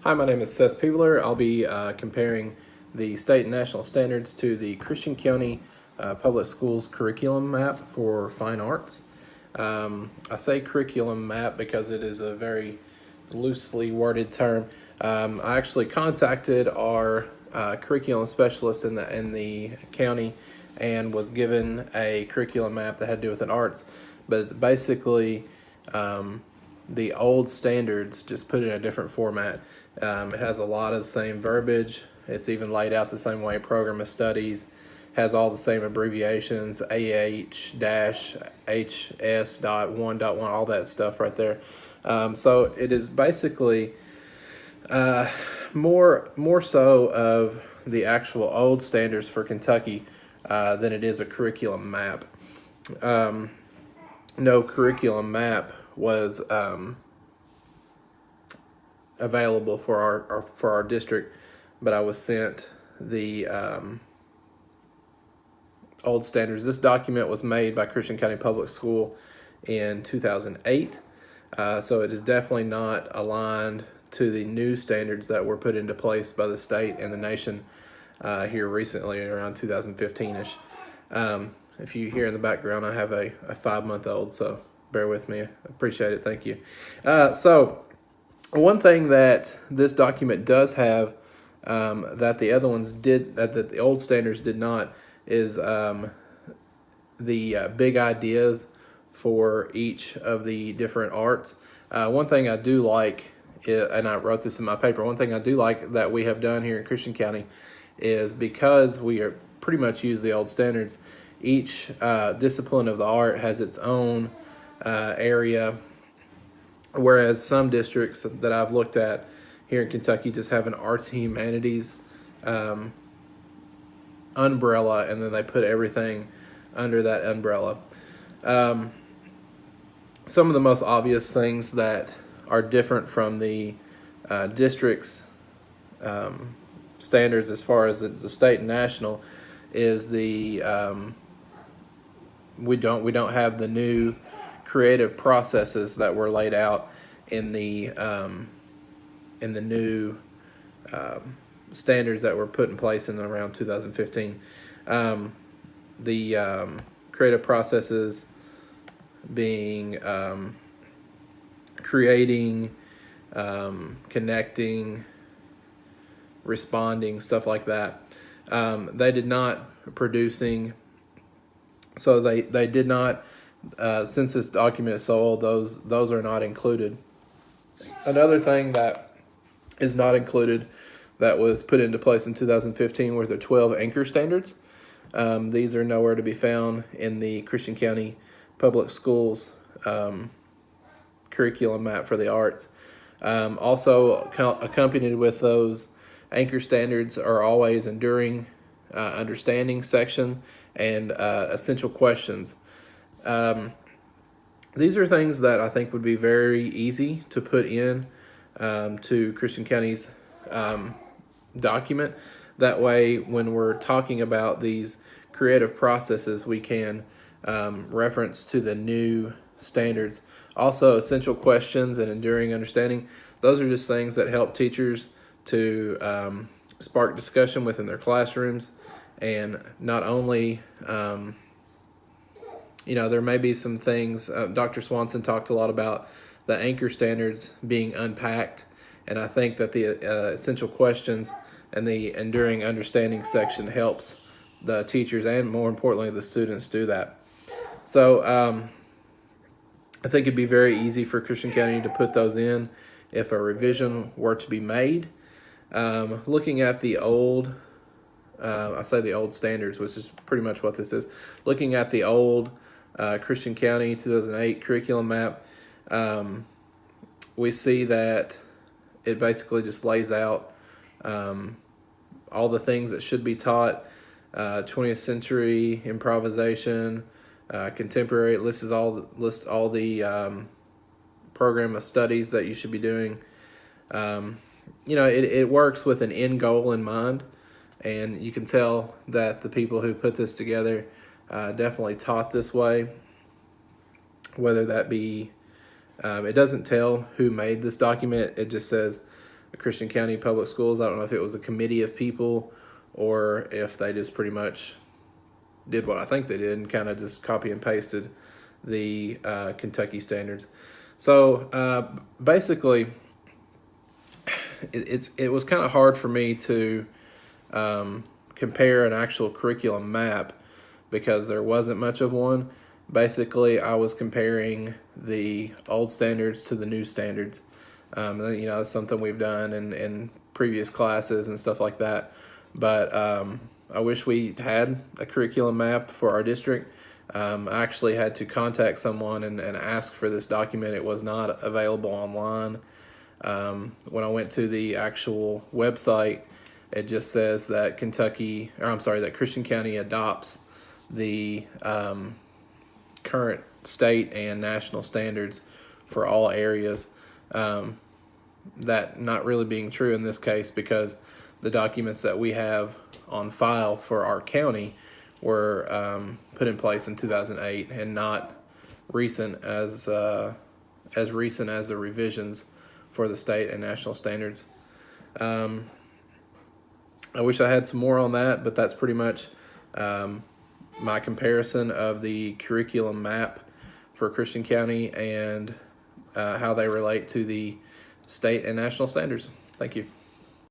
Hi, my name is Seth Peebler. I'll be comparing the state and national standards to the Christian County Public Schools curriculum map for fine arts. I say curriculum map because it is a very loosely worded term. I actually contacted our curriculum specialist in the county and was given a curriculum map that had to do with the arts, but it's basically the old standards just put in a different format. It has a lot of the same verbiage. It's even laid out the same way. Program of studies has all the same abbreviations, AH-HS.1.1, all that stuff right there. So it is basically more so of the actual old standards for Kentucky than it is a curriculum map. No curriculum map was available for our district, but I was sent the old standards. This document was made by Christian County Public School in 2008, so it is definitely not aligned to the new standards that were put into place by the state and the nation here recently, around 2015-ish. If you hear in the background, I have a 5-month-old, so bear with me. I appreciate it. Thank you. So one thing that this document does have that the other ones did, that the old standards did not, is the big ideas for each of the different arts. One thing I do like, and I wrote this in my paper, one thing I do like that we have done here in Christian County is, because we are pretty much use the old standards, each discipline of the art has its own area, whereas some districts that I've looked at here in Kentucky just have an arts and humanities umbrella, and then they put everything under that umbrella. Some of the most obvious things that are different from the district's standards as far as the state and national is the we don't have the new creative processes that were laid out in the new standards that were put in place in around 2015. The creative processes being creating, connecting, responding, stuff like that. They did not producing, so they did not. Since this document is so old, those are not included. Another thing that is not included that was put into place in 2015 were the 12 anchor standards. These are nowhere to be found in the Christian County Public Schools curriculum map for the arts. Also accompanied with those anchor standards are always enduring understanding section and essential questions. These are things that I think would be very easy to put in to Christian County's document. That way, when we're talking about these creative processes, we can reference to the new standards. Also, essential questions and enduring understanding. Those are just things that help teachers to spark discussion within their classrooms. And not only, there may be some things, Dr. Swanson talked a lot about the anchor standards being unpacked. And I think that the essential questions and the enduring understanding section helps the teachers and, more importantly, the students do that. So I think it'd be very easy for Christian County to put those in if a revision were to be made. Looking at the old, I say the old standards, which is pretty much what this is. Looking at the old Christian County 2008 curriculum map, we see that it basically just lays out all the things that should be taught. 20th century improvisation, contemporary. It lists all the program of studies that you should be doing. It works with an end goal in mind, and you can tell that the people who put this together definitely taught this way. Whether that be, it doesn't tell who made this document. It just says Christian County Public Schools. I don't know if it was a committee of people or if they just pretty much did what I think they did and kind of just copy and pasted the Kentucky standards. So basically, it was kind of hard for me to compare an actual curriculum map because there wasn't much of one. Basically, I was comparing the old standards to the new standards. That's something we've done in previous classes and stuff like that. But I wish we had a curriculum map for our district. I actually had to contact someone and ask for this document. It was not available online. When I went to the actual website, it just says that that Christian County adopts the current state and national standards for all areas. That not really being true in this case because the documents that we have on file for our county were put in place in 2008 and not recent as recent as the revisions for the state and national standards. I wish I had some more on that, but that's pretty much my comparison of the curriculum map for Christian County and how they relate to the state and national standards. Thank you.